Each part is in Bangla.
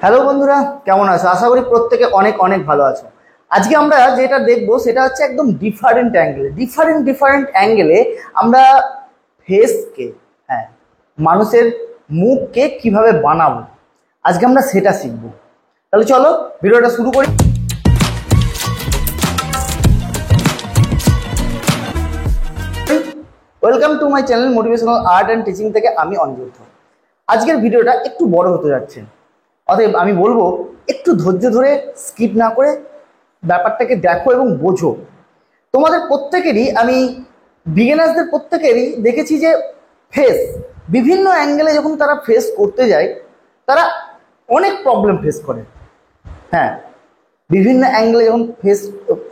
হ্যালো বন্ধুরা, কেমন আছো? আশা করি প্রত্যেকে অনেক অনেক ভালো আছো। আজকে আমরা যেটা দেখবো সেটা হচ্ছে একদম ডিফারেন্ট অ্যাঙ্গেলে আমরা ফেসকে, হ্যাঁ, মানুষের মুখকে কিভাবে বানাবো, আজকে আমরা সেটা শিখবো। তাহলে চলো ভিডিওটা শুরু করি। Welcome to my channel motivational art and teaching থেকে আমি অনিরুদ্ধ। আজকের ভিডিওটা একটু বড় হতে যাচ্ছে, অতএব আমি বলবো একটু ধৈর্য ধরে স্কিপ না করে ব্যাপারটাকে দেখো এবং বোঝো। তোমাদের প্রত্যেকেরই, আমি বিগিনার্সদের প্রত্যেকেরই দেখেছি যে ফেস বিভিন্ন অ্যাঙ্গেলে যখন তারা ফেস করতে যায় তারা অনেক প্রবলেম ফেস করে। হ্যাঁ, বিভিন্ন অ্যাঙ্গেলে যখন ফেস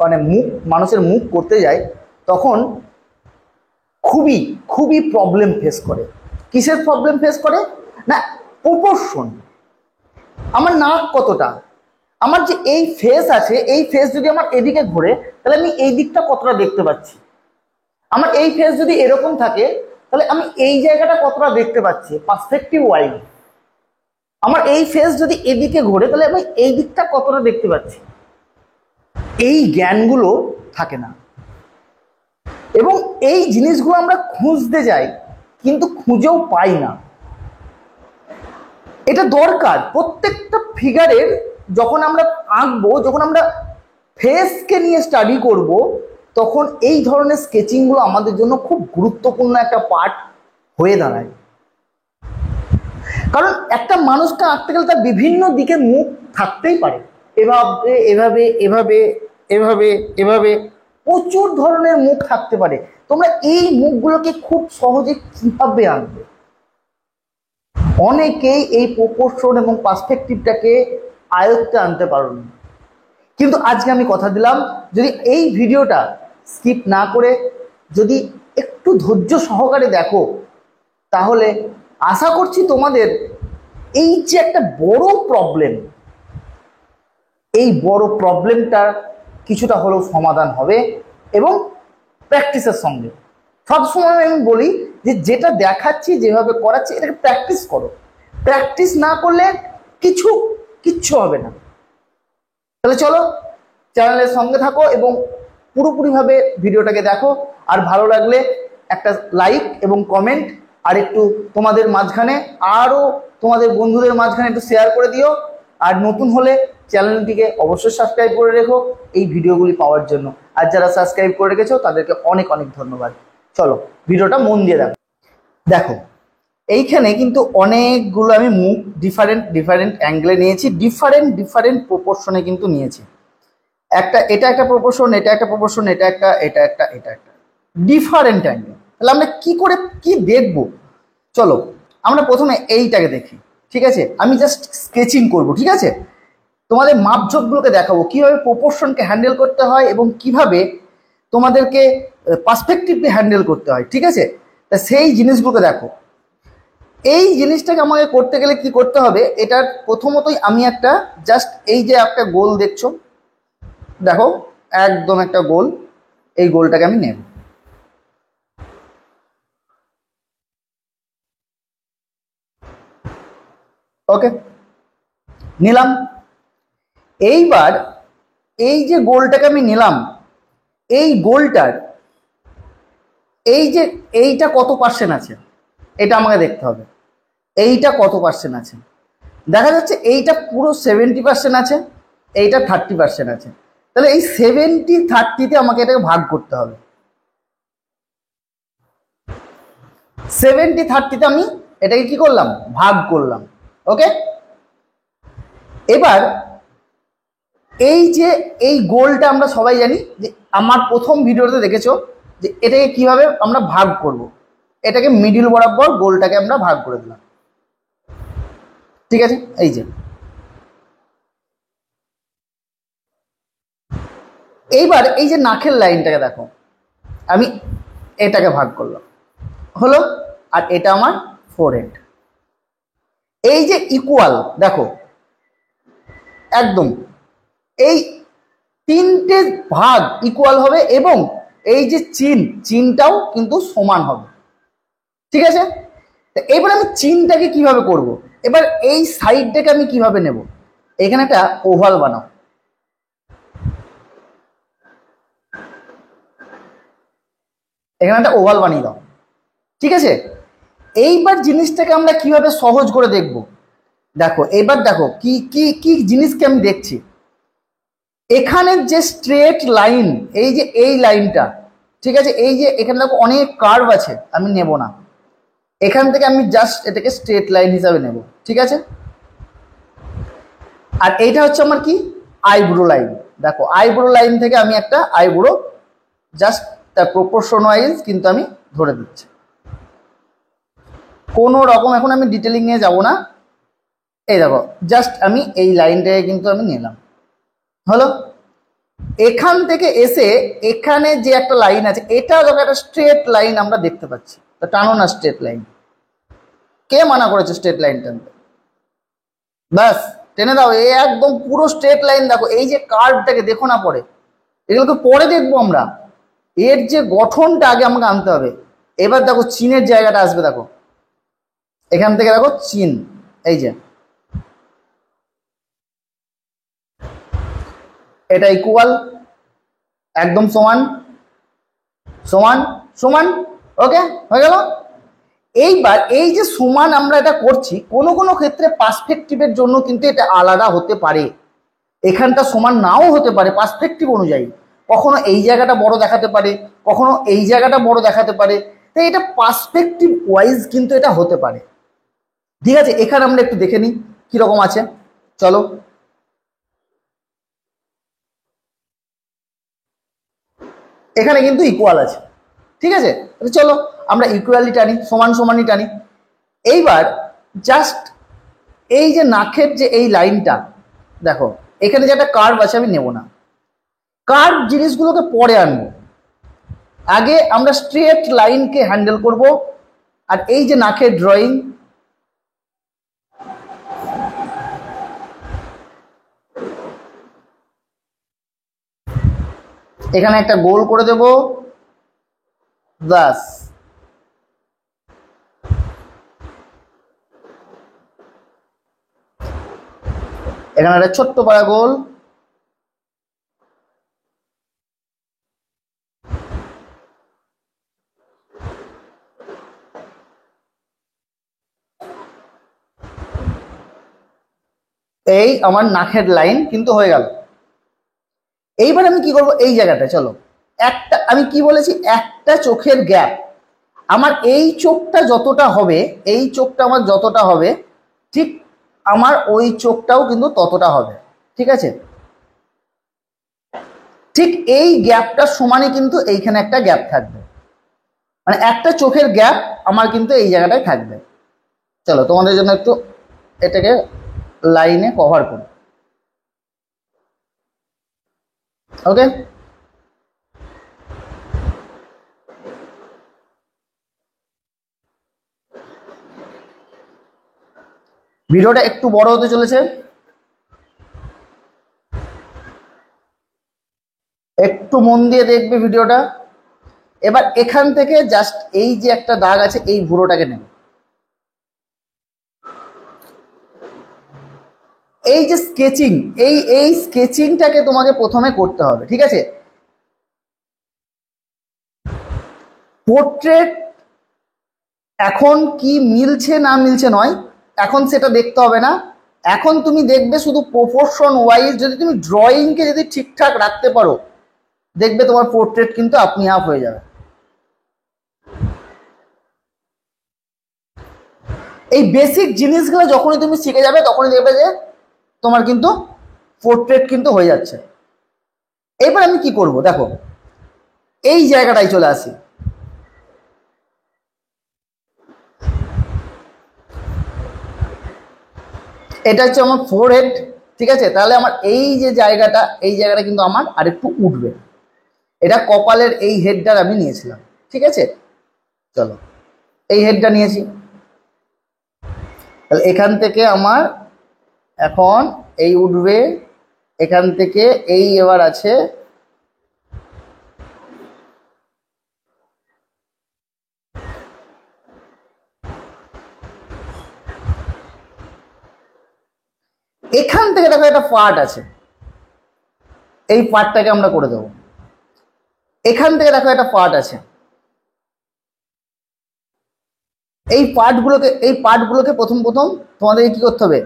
মানে মানুষের মুখ করতে যায় তখন খুবই খুবই প্রবলেম ফেস করে। কিসের প্রবলেম ফেস করে না, প্রপোর্শন। আমার নাক কতটা, আমার যে এই ফেস আছে, এই ফেস যদি আমার এদিকে ঘোরে তাহলে আমি এই দিকটা কতটা দেখতে পাচ্ছি। আমার এই ফেস যদি এরকম থাকে তাহলে আমি এই জায়গাটা কতটা দেখতে পাচ্ছি, পার্সপেক্টিভ ওয়াইজ। আমার এই ফেস যদি এদিকে ঘোরে তাহলে আমি এই দিকটা কতটা দেখতে পাচ্ছি। এই জ্ঞানগুলো থাকে না এবং এই জিনিসগুলো আমরা খুঁজতে যাই কিন্তু খুঁজেও পাই না। এটা দরকার প্রত্যেকটা ফিগারের। যখন আমরা আঁকবো, যখন আমরা ফেসকে নিয়ে স্টাডি করব, তখন এই ধরনের স্কেচিংগুলো আমাদের জন্য খুব গুরুত্বপূর্ণ একটা পার্ট হয়ে দাঁড়ায়। কারণ একটা মানুষকে আঁকতে গেলে তার বিভিন্ন দিকে মুখ থাকতেই পারে, এভাবে এভাবে এভাবে এভাবে এভাবে প্রচুর ধরনের মুখ থাকতে পারে। তোমরা এই মুখগুলোকে খুব সহজে কিভাবে আনবে? অনেকেই এই প্রপোর্শন এবং পার্সপেক্টিভটাকে আয়ত্তে আনতে পারোনি, কিন্তু আজকে আমি কথা দিলাম যদি এই ভিডিওটা স্কিপ না করে যদি একটু ধৈর্য সহকারে দেখো তাহলে আশা করছি তোমাদের এই যে একটা বড় প্রবলেম, এই বড় প্রবলেমটা কিছুটা হলেও সমাধান হবে। এবং প্র্যাকটিসের সঙ্গে সবসময় আমি বলি যে যেটা দেখাচ্ছি, যেভাবে করাচ্ছি, এটাকে প্র্যাকটিস করো। প্র্যাকটিস না করলে কিচ্ছু হবে না। তাহলে চলো চ্যানেলের সঙ্গে থাকো এবং পুরোপুরিভাবে ভিডিওটাকে দেখো। আর ভালো লাগলে একটা লাইক এবং কমেন্ট, আর একটু তোমাদের মাঝখানে আরও তোমাদের বন্ধুদের মাঝখানে একটু শেয়ার করে দিও। আর নতুন হলে চ্যানেলটিকে অবশ্যই সাবস্ক্রাইব করে রেখো এই ভিডিওগুলি পাওয়ার জন্য। আর যারা সাবস্ক্রাইব করে রেখেছো তাদেরকে অনেক অনেক ধন্যবাদ। চলো ভিডিওটা মন দিয়ে দেখো। দেখো এইখানে কিন্তু অনেকগুলো আমি মুখ ডিফারেন্ট অ্যাঙ্গেলে নিয়েছি, ডিফারেন্ট প্রপোর্শনে কিন্তু নিয়েছি। এটা একটা প্রপোর্শন, এটা একটা প্রপোর্শন, এটা একটা ডিফারেন্ট অ্যাঙ্গেল। তাহলে আমরা কি দেখবো? চলো আমরা প্রথমে এইটাকে দেখি, ঠিক আছে? আমি জাস্ট স্কেচিং করব, ঠিক আছে? তোমাদের মাপঝোপগুলোকে দেখাবো কিভাবে প্রপোর্শনকে হ্যান্ডেল করতে হয় এবং কিভাবে তোমাদেরকে পার্সপেক্টিভকে হ্যান্ডেল করতে হয়, ঠিক আছে? তা সেই জিনিসগুলোকে দেখো। এই জিনিসটাকে আমাকে করতে গেলে কি করতে হবে, এটার প্রথমতই আমি একটা জাস্ট এই যে একটা গোল দেখছো, দেখো একদম একটা গোল, এই গোলটাকে আমি নেব। ওকে, নিলাম। এইবার এই যে গোলটাকে আমি নিলাম, এই গোলটার এইটা কত পার্সেন্ট আছে এটা আমাকে দেখতে হবে। এইটা কত পার্সেন্ট আছে? দেখা যাচ্ছে এইটা পুরো 70% আছে, এইটা 30% আছে। তাহলে এই 70-30-তে আমাকে এটাকে ভাগ করতে হবে। 70-30-তে আমি এটাকে কি করলাম, ভাগ করলাম। ওকে, এবার এই গোলটা আমরা সবাই জানি যে আমার প্রথম ভিডিওতে দেখেছো যে এটাকে কিভাবে আমরা ভাগ করব। এটাকে মিডিল বরাবর গোলটাকে আমরা ভাগ করে দিলাম, ঠিক আছে? এই যে এইবার এই যে নাকের লাইনটাকে দেখো, আমি এটাকে ভাগ করলাম, হলো। আর এটা আমার ফোরহেড। এই যে ইকুয়াল, দেখো একদম এই তিনটে ভাগ ইকুয়াল হবে এবং এই যে চিনটাও কিন্তু সমান হবে, ঠিক আছে? এবার আমি চিনটাকে কিভাবে করব, এবার এই সাইডটাকে আমি কিভাবে নেব, এখানে একটা ওভাল বানাও, এখানে একটা ওভাল বানিয়ে দাও। ঠিক আছে, এইবার জিনিসটাকে আমরা কিভাবে সহজ করে দেখব, দেখো এবার দেখো কি কি কি জিনিসকে আমি দেখছি। এখানের যে স্ট্রেট লাইন, এই যে এই লাইনটা, ঠিক আছে, এই যে এখানে দেখো অনেক কার্ভ আছে, আমি নেব না, এখান থেকে আমি জাস্ট এটাকে স্ট্রেট লাইন হিসাবে নেব। ঠিক আছে, আর এইটা হচ্ছে আমার কি, আইব্রো লাইন। দেখো আইব্রো লাইন থেকে আমি একটা আইব্রো জাস্ট তার প্রপোর্শন ওয়াইজ কিন্তু আমি ধরে দিচ্ছি। কোনো রকম এখন আমি ডিটেলিং নিয়ে যাব না। এই দেখো জাস্ট আমি এই লাইনটাকে কিন্তু আমি নিলাম, হলো। এখান থেকে এসে এখানে যে একটা লাইন আছে, এটা যখন একটা স্ট্রেট লাইন আমরা দেখতে পাচ্ছি, তো টানো না স্ট্রেট লাইন। কে মানা করেছে স্ট্রেট লাইন টানতে? ব্যাস টেনে দাও, এই একদম পুরো স্ট্রেট লাইন। দেখো এই যে কার্ভটাকে দেখো না, পরে এগুলোকে পরে দেখবো আমরা, এর যে গঠনটা আগে আমাকে আনতে হবে। এবার দেখো চিনের জায়গাটা আসবে, দেখো এখান থেকে দেখো চিন, এই যে এটা ইকুয়াল, একদম সমান সমান সমান, ওকে হয়ে গেল। এইবার এই যে সমান আমরা এটা করছি, কোনো কোনো ক্ষেত্রে পার্সপেক্টিভের জন্য কিন্তু এটা আলাদা হতে পারে, এখানটা সমান নাও হতে পারে পার্সপেক্টিভ অনুযায়ী। কখনো এই জায়গাটা বড় দেখাতে পারে, কখনো এই জায়গাটা বড় দেখাতে পারে, তাই এটা পার্সপেক্টিভ ওয়াইজ কিন্তু এটা হতে পারে। ঠিক আছে, এখানে আমরা একটু দেখে নিই কিরকম আছে, চলো। এখানে কিন্তু ইকুয়াল আছে, ঠিক আছে, চলো আমরা ইকুয়ালি টানি, সমান সমানই টানি। এইবার জাস্ট এই যে নাকের যে এই লাইনটা, দেখো এখানে যে একটা কার্ভ আছে, আমি নেব না, কার্ভ জিনিসগুলোকে পরে আনবো, আগে আমরা স্ট্রেট লাইনকে হ্যান্ডেল করব। আর এই যে নাকের ড্রয়িং, এখানে একটা গোল করে দেব, ব্যাস। এখানে একটা ছোট্ট পাড়া গোল, এই আমার নাকের লাইন কিন্তু হয়ে গেল। এইবার আমি কি করব, এই জায়গাটা চলো, একটা আমি কি বলেছি, একটা চোখের গ্যাপ, আমার এই চোখটা যতটা হবে, এই চোখটা আমার যতটা হবে, ঠিক আমার ওই চোখটাও কিন্তু ততটা হবে। ঠিক আছে, ঠিক এই গ্যাপটার সমানই কিন্তু এইখানে একটা গ্যাপ থাকবে, মানে একটা চোখের গ্যাপ আমার কিন্তু এই জায়গাটায় থাকবে। চলো তোমাদের জন্য একটু এটাকে লাইনে কভার করি, ওকে। ভিডিওটা একটু বড় হতে চলেছে, একটু মন দিয়ে দেখবে ভিডিওটা। এবার এখান থেকে জাস্ট এই যে একটা দাগ আছে, এই ভুরোটাকে নেবে, এই যে স্কেচিং, এই স্কেচিংটাকে তোমাকে প্রথমে করতে হবে। ঠিক আছে, পোর্ট্রেট এখন কি মিলছে না মিলছে নয়, এখন সেটা দেখতে হবে না। এখন তুমি দেখবে শুধু প্রপোর্শন ওয়াইজ, যদি তুমি ড্রয়িংকে যদি ঠিকঠাক রাখতে পারো, দেখবে তোমার পোর্ট্রেট কিন্তু আপনি আপ হয়ে যাবে। এই বেসিক জিনিসগুলো যখনই তুমি শিখে যাবে, তখনই দেখবে যে তোমার কিন্তু পোর্ট্রেট কিন্তু হয়ে যাচ্ছে। এবার আমি কি করব, দেখো এই জায়গাটায় চলে আসি, এটা হচ্ছে আমার ফোরহেড। ঠিক আছে, তাহলে আমার এই যে জায়গাটা, এই জায়গাটা কিন্তু আমার আরেকটু উঠবে, এটা কপালের এই হেডটার আমি নিয়েছিলাম। ঠিক আছে, চলো এই হেডটা নিয়েছি, তাহলে এখান থেকে আমার এখন এই উঠবে, এখান থেকে এই এবার আছে, এখান এখান থেকে দেখো একটা পার্ট আছে, এই পার্টটাকে আমরা করে দেবো। এখান থেকে দেখো একটা পার্ট আছে, এই পার্টগুলোকে প্রথম তোমাদেরকে কি করতে হবে,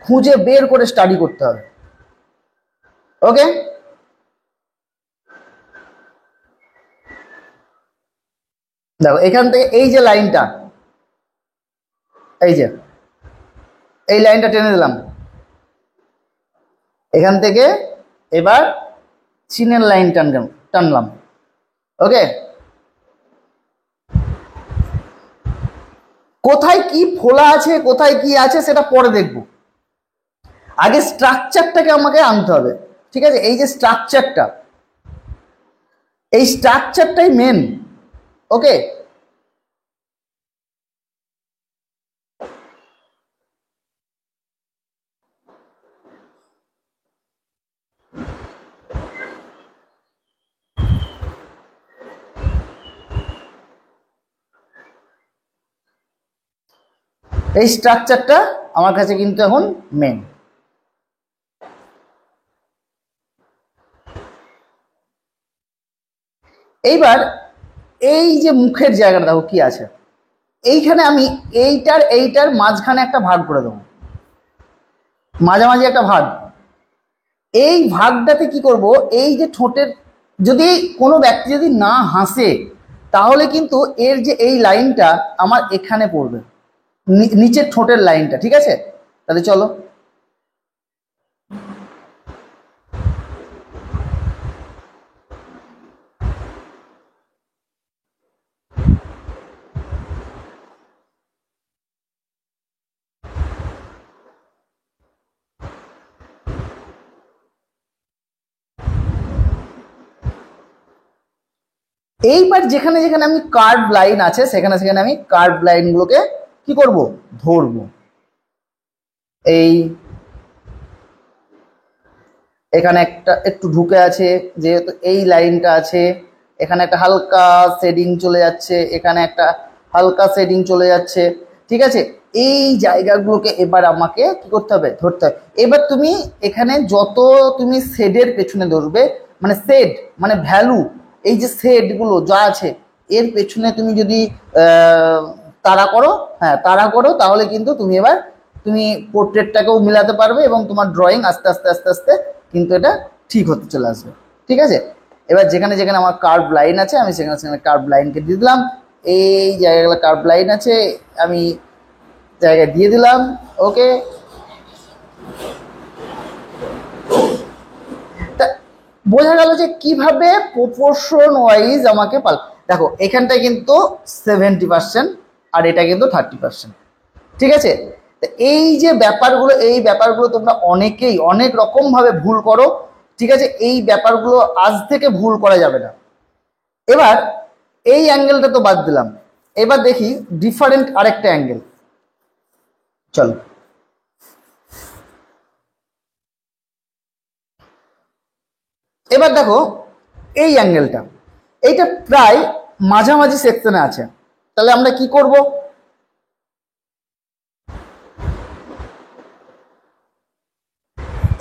খুঁজে বের করে স্টাডি করতে হবে। ওকে, দেখো এখান থেকে এই যে লাইনটা, এই লাইনটা টেনে দিলাম, এখান থেকে এবার চিনের লাইন টানলাম। ওকে, কোথায় কি ফোলা আছে, কোথায় কি আছে সেটা পরে দেখব, আগে স্ট্রাকচারটাকে আমাকে আনতে হবে। ঠিক আছে, এই যে স্ট্রাকচারটা, এই স্ট্রাকচারটাই মেন। ওকে, এই স্ট্রাকচারটা আমার কাছে কিন্তু এখন মেন। এইবার এই যে মুখের জায়গাটা দেখো কি আছে, এইখানে আমি এইটার মাঝখানে একটা ভাগ করে দেবো, মাঝামাঝি একটা ভাগ। এই ভাগটাতে কি করব, এই যে ঠোঁটের, যদি কোনো ব্যক্তি যদি না হাসে তাহলে কিন্তু এর যে এই লাইনটা আমার এখানে পড়বে, নিচের ঠোঁটের লাইনটা। ঠিক আছে, তাহলে চলো। এইবার যেখানে যেখানে আমি কার্ভ লাইন আছে সেখানে সেখানে আমি কার্ভ লাইনগুলোকে কি করব, ধরবো। এই এখানে একটা একটু ঢুকে আছে, যেহেতু এই লাইনটা আছে, এখানে একটা হালকা শেডিং চলে যাচ্ছে, এখানে একটা হালকা শেডিং চলে যাচ্ছে। ঠিক আছে, এই জায়গাগুলোকে এবার আমাকে কি করতে হবে, ধরতে হবে। এবার তুমি এখানে যত তুমি শেডের পেছনে ধরবে, মানে শেড মানে ভ্যালু, এই যে শেডগুলো যা আছে এর পেছনে তুমি যদি তাড়া করো, হ্যাঁ তাড়া করো, তাহলে কিন্তু তুমি এবার তুমি পোর্ট্রেটটাকেও মিলাতে পারবে এবং তোমার ড্রয়িং আস্তে আস্তে আস্তে আস্তে কিন্তু এটা ঠিক হতে চলে আসবে। ঠিক আছে, এবার যেখানে যেখানে আমার কার্ভ লাইন আছে আমি সেখানে সেখানে কার্ভ লাইনকে দিয়ে দিলাম। এই জায়গাগুলো কার্ভ লাইন আছে, আমি জায়গা দিয়ে দিলাম। ওকে, তা বোঝা গেল যে কিভাবে প্রপোর্শন ওয়াইজ আমাকে দেখো এখানটায় কিন্তু 70% আর এটা কিন্তু 30%। ঠিক আছে, এই যে ব্যাপারগুলো, এই ব্যাপারগুলো তোমরা অনেকেই অনেক রকম ভাবে ভুল করো। ঠিক আছে, এই ব্যাপারগুলো আজ থেকে ভুল করা যাবে না। এবার এই অ্যাঙ্গেলটা তো বাদ দিলাম, এবার দেখি ডিফারেন্ট আরেকটা অ্যাঙ্গেল। চলো, এবার দেখো এই অ্যাঙ্গেলটা, এইটা প্রায় মাঝামাঝি সেকশনে আছে, তাহলে আমরা কি করব,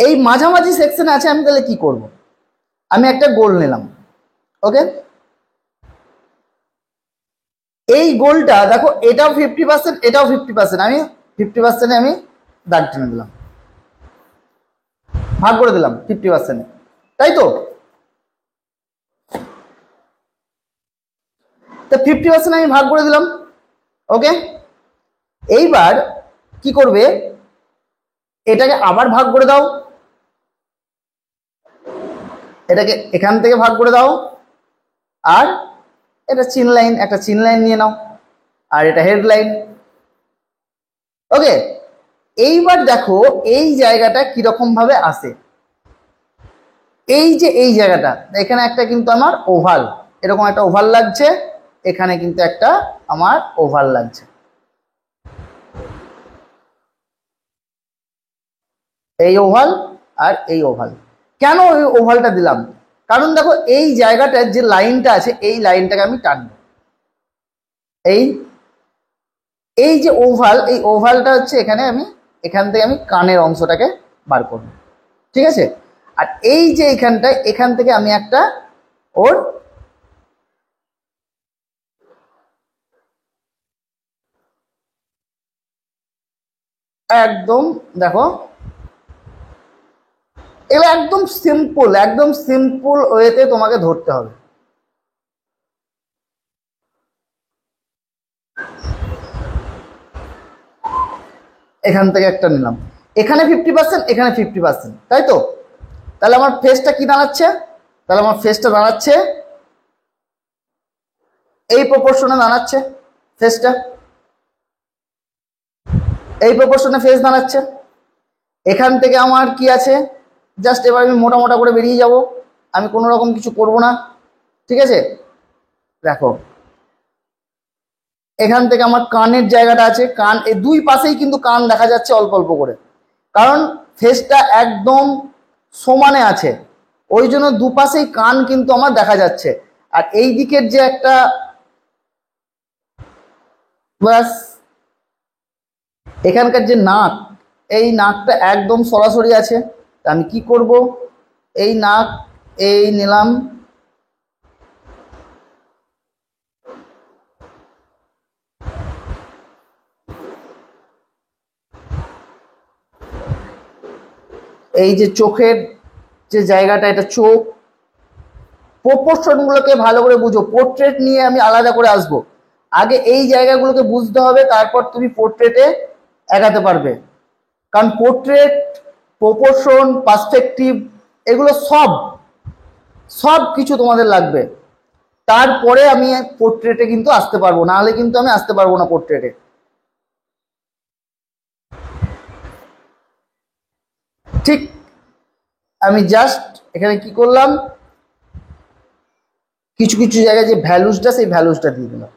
এই মাঝামাঝি সেকশনে আছে, আমি তাহলে কি করব, আমি একটা গোল নিলাম। ওকে, এই গোলটা দেখো এটাও 50%, এটাও 50%, আমি 50%-এ আমি দাগ টেনে দিলাম, ভাগ করে দিলাম 50%-এ, তাই তো? 50% আমি ভাগ করে দিলাম। ওকে, এইবার কি করবে, এটাকে আবার ভাগ করে দাও, এটাকে এখান থেকে ভাগ করে দাও, আর এটা চিন লাইন, একটা চিন লাইন নিয়ে নাও, আর এটা হেডলাইন। ওকে, এইবার দেখো এই জায়গাটা কিরকম ভাবে আসে, এই যে এই জায়গাটা এখানে একটা কিন্তু আমার ওভাল, এরকম একটা ওভাল লাগছে, এখানে কিন্তু একটা আমার ওভাল লাগছে, এই ওভাল আর এই ওভাল। কেন এই ওভালটা দিলাম, কারণ দেখো এই জায়গাটার যে লাইনটা আছে এই লাইনটাকে আমি টানবো, এই এই যে ওভাল, এই ওভালটা হচ্ছে এখানে আমি এখান থেকে আমি কানের অংশটাকে বার করব, ঠিক আছে। আর এই যে এখানটায়, এখান থেকে আমি একটা ওর একদম দেখো, এগুলো একদম সিম্পল ওয়েতে তোমাকে ধরতে হবে। এখান থেকে একটা নিলাম, এখানে 50%, এখানে 50%, তাই তো? তাহলে আমার ফেসটা কি দাঁড়াচ্ছে? তাহলে আমার ফেসটা দাঁড়াচ্ছে এই প্রপোর্শনে দাঁড়াচ্ছে, ফেসটা এই প্রপোর্শনে ফেস দাঁড়াচ্ছে। এখান থেকে আমার কি আছে, জাস্ট এবার আমি মোটা মোটা করে বেরিয়ে যাব, আমি কোনো রকম কিছু করব না, ঠিক আছে। দেখো এখান থেকে আমার কানের জায়গাটা আছে, কান এই দুই পাশেই কিন্তু কান দেখা যাচ্ছে অল্প অল্প করে, কারণ ফেসটা একদম সমানে আছে, ওই জন্য দুপাশেই কান কিন্তু আমার দেখা যাচ্ছে। আর এই দিকের যে একটা, ব্যাস, এখানকার যে নাক, এই নাকটা একদম সরাসরি আছে। তা আমি কি করব, এই নাক এই নিলাম, এই যে চোখের যে জায়গাটা, এটা চোখ, প্রপোর্শনগুলোকে ভালো করে বুঝো, পোর্ট্রেট নিয়ে আমি আলাদা করে আসবো, আগে এই জায়গাগুলোকে বুঝতে হবে, তারপর তুমি পোর্ট্রেটে এগাতে পারবে। কারণ পোর্ট্রেট, প্রপোর্শন, পার্সপেক্টিভ, এগুলো সব সব কিছু তোমাদের লাগবে, তারপরে আমি পোর্ট্রেটে কিন্তু আসতে পারবো, নাহলে কিন্তু আমি আসতে পারবো না পোর্ট্রেটে। ঠিক, আমি জাস্ট এখানে কি করলাম, কিছু কিছু জায়গায় যে ভ্যালুসটা, সেই ভ্যালুসটা দিয়ে দিলাম।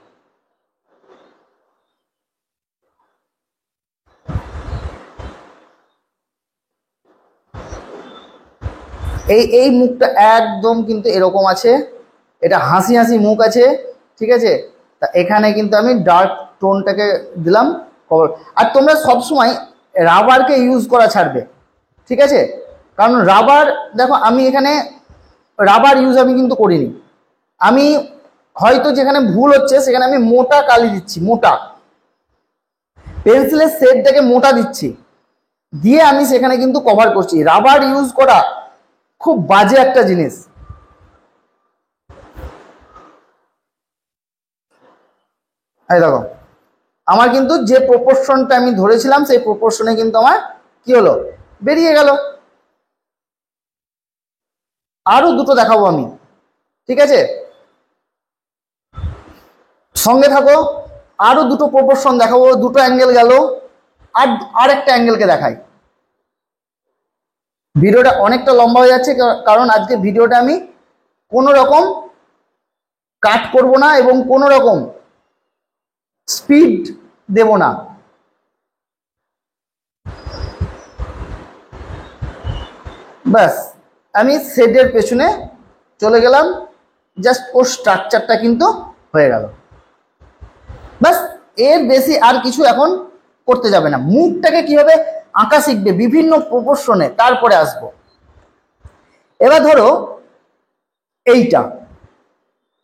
এই মুখটা একদম কিন্তু এরকম আছে, এটা হাসি হাসি মুখ আছে, ঠিক আছে। তা এখানে কিন্তু আমি ডার্ক টোনটাকে দিলাম কভার। আর তোমরা সবসময় রাবারকে ইউজ করা ছাড়বে, ঠিক আছে। কারণ রাবার, দেখো আমি এখানে রাবার ইউজ আমি কিন্তু করিনি, আমি হয়তো যেখানে ভুল হচ্ছে সেখানে আমি মোটা কালি দিচ্ছি, মোটা পেন্সিলের শেডটাকে মোটা দিচ্ছি, দিয়ে আমি সেখানে কিন্তু কভার করছি। রাবার ইউজ করা খুব বাজে একটা জিনিস। এই দেখো, আমার কিন্তু যে প্রপোর্শনটা আমি ধরেছিলাম সেই প্রপোর্শনে কিন্তু আমার কি হলো, বেরিয়ে গেল। আরো দুটো দেখাবো আমি, ঠিক আছে, সঙ্গে থাকো। আরো দুটো প্রপোর্শন দেখাবো, দুটো অ্যাঙ্গেল গেল, আর আরেকটা অ্যাঙ্গেলকে দেখাই। ভিডিওটা অনেকটা লম্বা হয়ে যাচ্ছে, কারণ আজকে ভিডিওটা আমি কোনো রকম কাট করব না এবং কোনো রকম স্পিড দেব না। ব্যাস, আমি শেডের পেছনে চলে গেলাম, জাস্ট ওর স্ট্রাকচারটা কিন্তু হয়ে গেল। ব্যাস, এর বেশি আর কিছু এখন করতে যাবে না। মুখটাকে কিভাবে আঁকা শিখবে বিভিন্ন প্রপোর্শনে, তারপরে আসবো। এবার ধরো এইটা,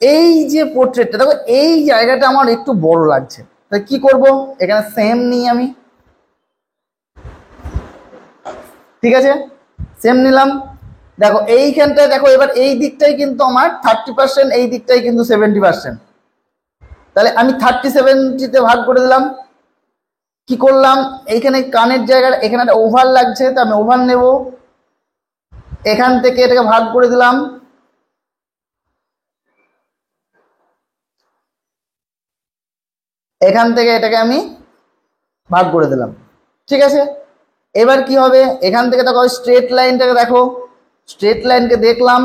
এই যে পোর্ট্রেটটা, দেখো এই জায়গাটা আমার একটু বড় লাগছে, তাই কি করব, এখানে সেম নিই আমি, ঠিক আছে, সেম নিলাম। দেখো এইখানটায় দেখো, এবার এই দিকটাই কিন্তু আমার 30%, এই দিকটাই কিন্তু 70%, তাহলে আমি 30-70-তে ভাগ করে দিলাম। কি করলাম, এইখানে কানের জায়গাটা, এখানে একটা ওভার লাগছে, তো আমি ওভার নেব, এখান থেকে এটাকে ভাগ করে দিলাম, এখান থেকে এটাকে আমি ভাগ করে দিলাম, ঠিক আছে। এবার কি হবে, এখান থেকে দেখো স্ট্রেট লাইনটাকে দেখো, স্ট্রেট লাইনকে দেখলাম,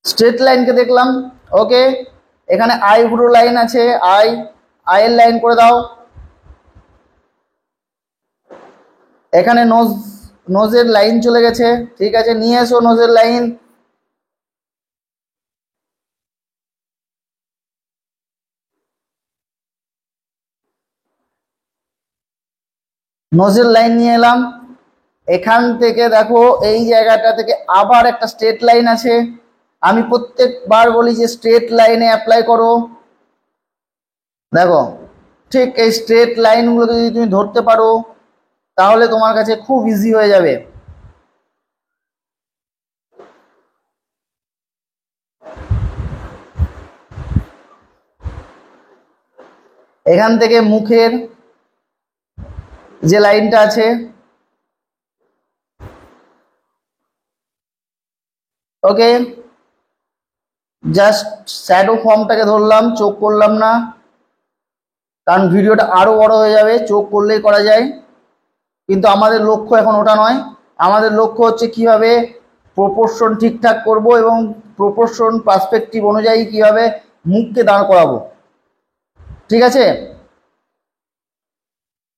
স্ট্রেট লাইনকে দেখলাম, ওকে। এখানে আইব্রো লাইন আছে, আইয়ের লাইন করে দাও, এখানে নোজের লাইন চলে গেছে, ঠিক আছে, নিয়ে এসো নোজের লাইন। নোজের লাইন নিয়ে এলাম। এখান থেকে দেখো এই জায়গাটা থেকে আবার একটা স্ট্রেট লাইন আছে। আমি প্রত্যেকবার বলি যে স্ট্রেট লাইনে অ্যাপ্লাই করো। দেখো ঠিক এই স্ট্রেট লাইনগুলোকে যদি তুমি ধরতে পারো তাহলে তোমার কাছে খুব ইজি হয়ে যাবে। এখান থেকে মুখের যে লাইনটা আছে, ওকে, জাস্ট শ্যাডো ফর্মটাকে ধরলাম, চোখ করলাম না, কারণ ভিডিওটা আরো বড় হয়ে যাবে, চোখ করলেই করা যায়। কিন্তু আমাদের লক্ষ্য এখন ওটা নয়, আমাদের লক্ষ্য হচ্ছে কিভাবে প্রপোর্শন ঠিকঠাক করব এবং প্রপোর্শন পার্সপেক্টিভ অনুযায়ী কিভাবে মুখকে দাঁড় করাবো। ঠিক আছে,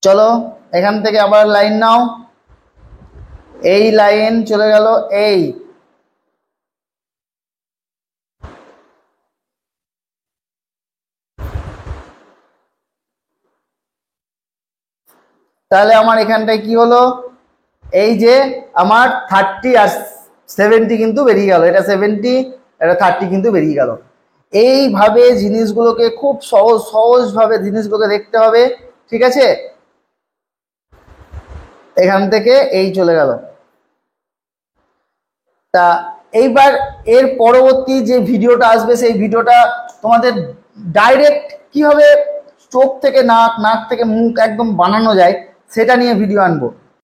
চলো এখান থেকে আবার লাইন নাও। এই লাইন চলে গেল এই, তাহলে আমার এখানটায় কি হলো, এই যে আমার 30 আর 70 কিন্তু বেরিয়ে গেল, এটা 70 এটা 30 কিন্তু বেরিয়ে গেল। এইভাবে জিনিসগুলোকে খুব সহজভাবে জিনিসগুলোকে দেখতে হবে। ঠিক আছে, এখান থেকে এই চলে গেল। তা এইবার এর পরবর্তী যে ভিডিওটা আসবে সেই ভিডিওটা তোমাদের ডাইরেক্ট কিভাবে চোখ থেকে নাক, নাক থেকে মুখ একদম বানানো যায় সেটা নিয়ে ভিডিও আনবো।